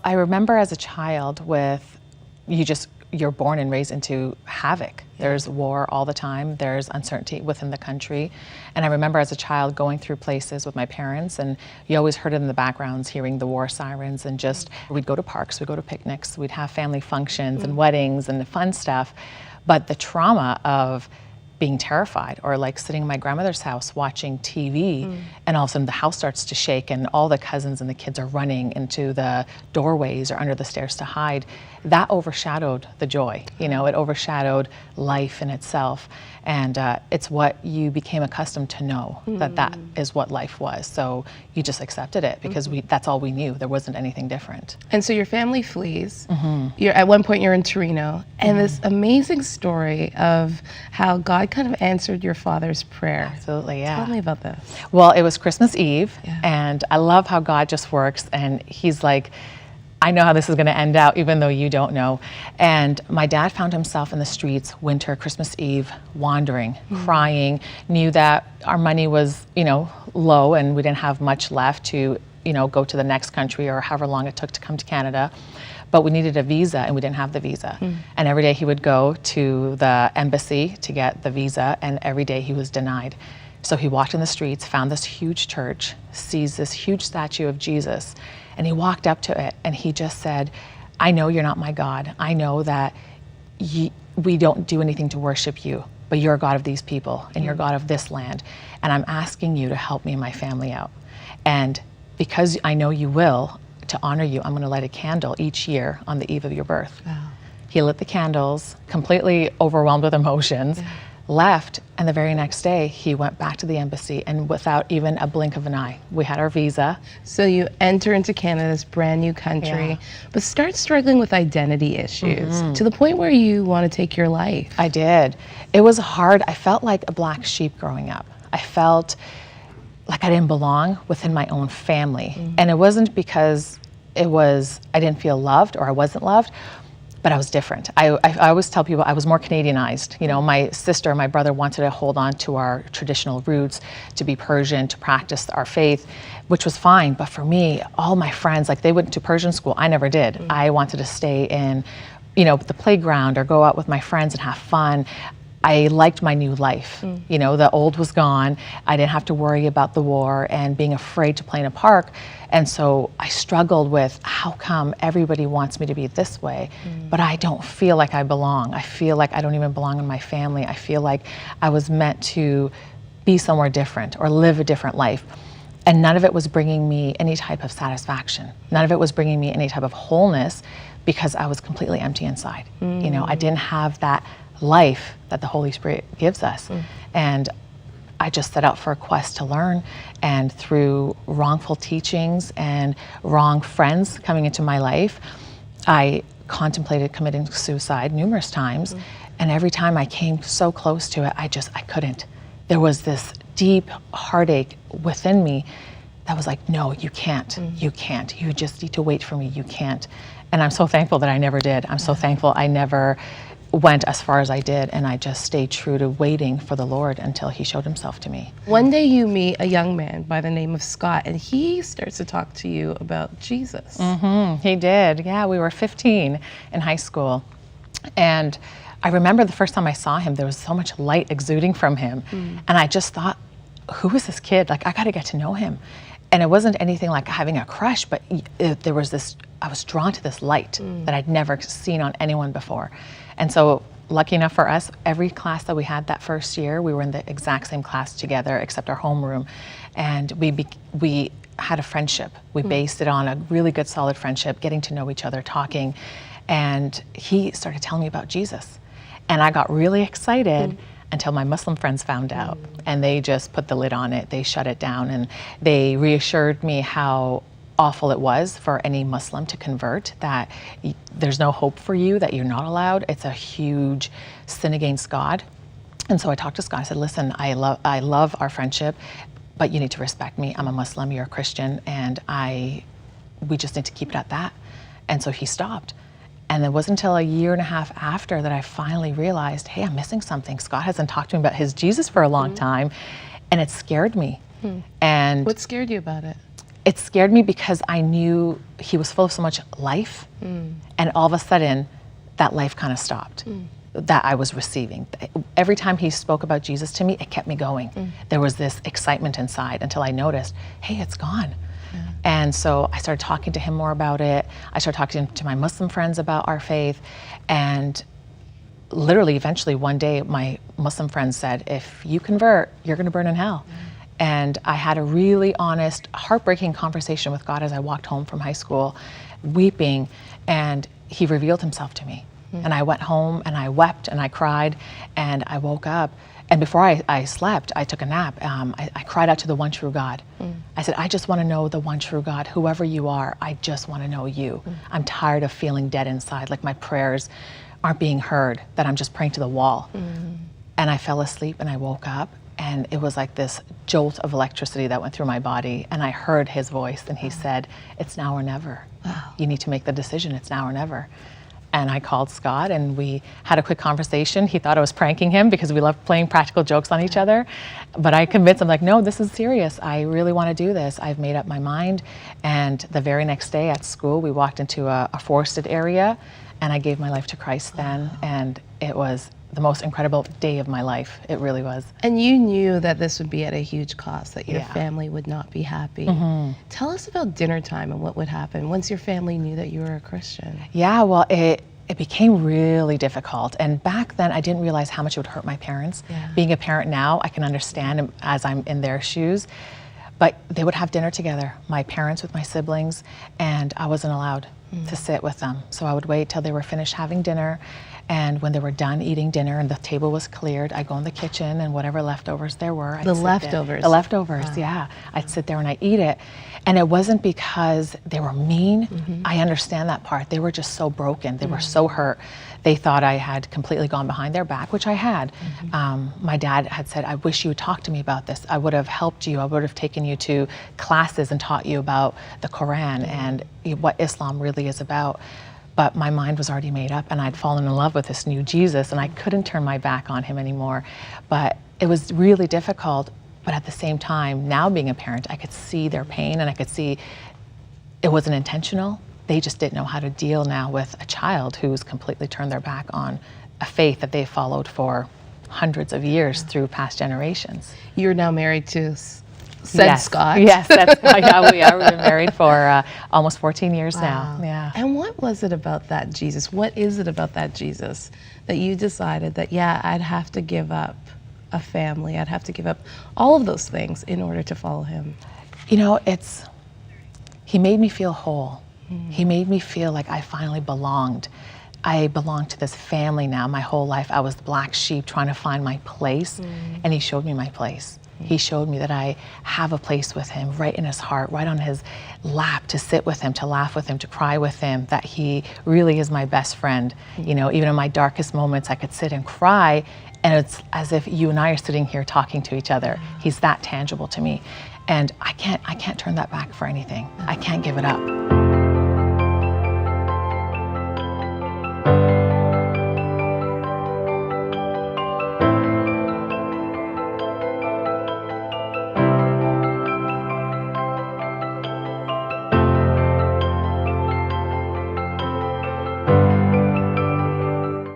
I remember as a child you're born and raised into havoc. There's war all the time. There's uncertainty within the country. And I remember as a child going through places with my parents, and you always heard it in the backgrounds, hearing the war sirens, and just, we'd go to parks, we'd go to picnics, we'd have family functions and weddings and the fun stuff. But the trauma of being terrified, or like sitting in my grandmother's house watching TV, and all of a sudden the house starts to shake and all the cousins and the kids are running into the doorways or under the stairs to hide, that overshadowed the joy. You know, it overshadowed life in itself. And it's what you became accustomed to know, that is what life was. So you just accepted it because that's all we knew. There wasn't anything different. And so your family flees. At one point you're in Torino, and this amazing story of how God kind of answered your father's prayer. Absolutely, yeah. Tell me about this. Well, it was Christmas Eve, and I love how God just works, and he's like, I know how this is going to end out, even though you don't know. And my dad found himself in the streets winter, Christmas Eve, wandering, crying, knew that our money was, low and we didn't have much left to, go to the next country or however long it took to come to Canada. But we needed a visa and we didn't have the visa. And every day he would go to the embassy to get the visa, and every day he was denied. So he walked in the streets, found this huge church, sees this huge statue of Jesus, and he walked up to it and he just said, I know you're not my God. I know that we don't do anything to worship you, but you're a God of these people and you're a God of this land. And I'm asking you to help me and my family out. And because I know you will, to honor you, I'm gonna light a candle each year on the eve of your birth. Wow. He lit the candles, completely overwhelmed with emotions, left, and the very next day he went back to the embassy, and without even a blink of an eye, we had our visa. So you enter into Canada, this brand new country, but start struggling with identity issues to the point where you want to take your life. I did. It was hard. I felt like a black sheep growing up. I felt like I didn't belong within my own family. And it wasn't because I didn't feel loved or I wasn't loved, but I was different. I always tell people I was more Canadianized. My sister and my brother wanted to hold on to our traditional roots, to be Persian, to practice our faith, which was fine. But for me, all my friends, like they went to Persian school. I never did. I wanted to stay in, the playground or go out with my friends and have fun. I liked my new life. The old was gone. I didn't have to worry about the war and being afraid to play in a park. And so I struggled with, how come everybody wants me to be this way, but I don't feel like I belong. I feel like I don't even belong in my family. I feel like I was meant to be somewhere different or live a different life. And none of it was bringing me any type of satisfaction. None of it was bringing me any type of wholeness, because I was completely empty inside. I didn't have that life that the Holy Spirit gives us. And I just set out for a quest to learn, and through wrongful teachings and wrong friends coming into my life, I contemplated committing suicide numerous times. And every time I came so close to it, I couldn't. There was this deep heartache within me that was like, no, you can't, you can't. You just need to wait for me, you can't. And I'm so thankful that I never did. I'm so thankful I never went as far as I did, and I just stayed true to waiting for the Lord until he showed himself to me. One day you meet a young man by the name of Scott, and he starts to talk to you about Jesus. He did, yeah. We were 15 in high school. And I remember the first time I saw him, there was so much light exuding from him. And I just thought, who is this kid? Like, I gotta get to know him. And it wasn't anything like having a crush, but there was this, I was drawn to this light that I'd never seen on anyone before. And so, lucky enough for us, every class that we had that first year, we were in the exact same class together, except our homeroom. And we had a friendship. We based it on a really good, solid friendship, getting to know each other, talking. And he started telling me about Jesus. And I got really excited until my Muslim friends found out. And they just put the lid on it. They shut it down. And they reassured me how awful it was for any Muslim to convert, that there's no hope for you, that you're not allowed. It's a huge sin against God. And so I talked to Scott. I said, listen, I love our friendship, but you need to respect me. I'm a Muslim, you're a Christian, and we just need to keep it at that. And so he stopped. And it wasn't until a year and a half after that I finally realized, hey, I'm missing something. Scott hasn't talked to me about his Jesus for a long time, and it scared me. And what scared you about it? it scared me because I knew he was full of so much life, and all of a sudden, that life kind of stopped. That I was receiving. Every time he spoke about Jesus to me, it kept me going. There was this excitement inside until I noticed, hey, it's gone. And so I started talking to him more about it. I started talking to my Muslim friends about our faith. And literally, eventually, one day, my Muslim friend said, if you convert, you're going to burn in hell. And I had a really honest, heartbreaking conversation with God as I walked home from high school, weeping, and he revealed himself to me. And I went home and I wept and I cried, and I woke up. And before I slept, I took a nap. I cried out to the one true God. I said, I just want to know the one true God, whoever you are, I just want to know you. I'm tired of feeling dead inside, like my prayers aren't being heard, that I'm just praying to the wall. And I fell asleep and I woke up, and it was like this jolt of electricity that went through my body, and I heard his voice, and he said, it's now or never. You need to make the decision, it's now or never. And I called Scott and we had a quick conversation. He thought I was pranking him because we love playing practical jokes on each other. But I convinced him, like, no, this is serious. I really want to do this. I've made up my mind. And the very next day at school, we walked into a forested area, and I gave my life to Christ then. And it was the most incredible day of my life. It really was. And you knew that this would be at a huge cost, that your family would not be happy. Tell us about dinner time and what would happen once your family knew that you were a Christian. Yeah, well, it became really difficult. And back then, I didn't realize how much it would hurt my parents. Being a parent now, I can understand as I'm in their shoes. But they would have dinner together, my parents with my siblings, and I wasn't allowed to sit with them. So I would wait till they were finished having dinner. And when they were done eating dinner and the table was cleared, I'd go in the kitchen, and whatever leftovers there were, I'd The sit leftovers? there. The leftovers, yeah. I'd sit there and I'd eat it. And it wasn't because they were mean. I understand that part. They were just so broken. They were so hurt. They thought I had completely gone behind their back, which I had. My dad had said, I wish you would talk to me about this. I would have helped you. I would have taken you to classes and taught you about the Quran and what Islam really is about. But my mind was already made up, and I'd fallen in love with this new Jesus, and I couldn't turn my back on him anymore. But it was really difficult. But at the same time, now being a parent, I could see their pain, and I could see it wasn't intentional. They just didn't know how to deal now with a child who's completely turned their back on a faith that they followed for hundreds of years through past generations. You're now married to said Scott. Yes, that's yeah, we are. We've been married for almost 14 years now. Yeah. And what was it about that Jesus? What is it about that Jesus that you decided that, yeah, I'd have to give up a family, I'd have to give up all of those things in order to follow him? You know, he made me feel whole. He made me feel like I finally belonged. I belong to this family now. My whole life I was the black sheep trying to find my place, and he showed me my place. He showed me that I have a place with him, right in his heart, right on his lap, to sit with him, to laugh with him, to cry with him, that he really is my best friend. You know, even in my darkest moments, I could sit and cry, and it's as if you and I are sitting here talking to each other. He's that tangible to me. And I can't turn that back for anything. I can't give it up.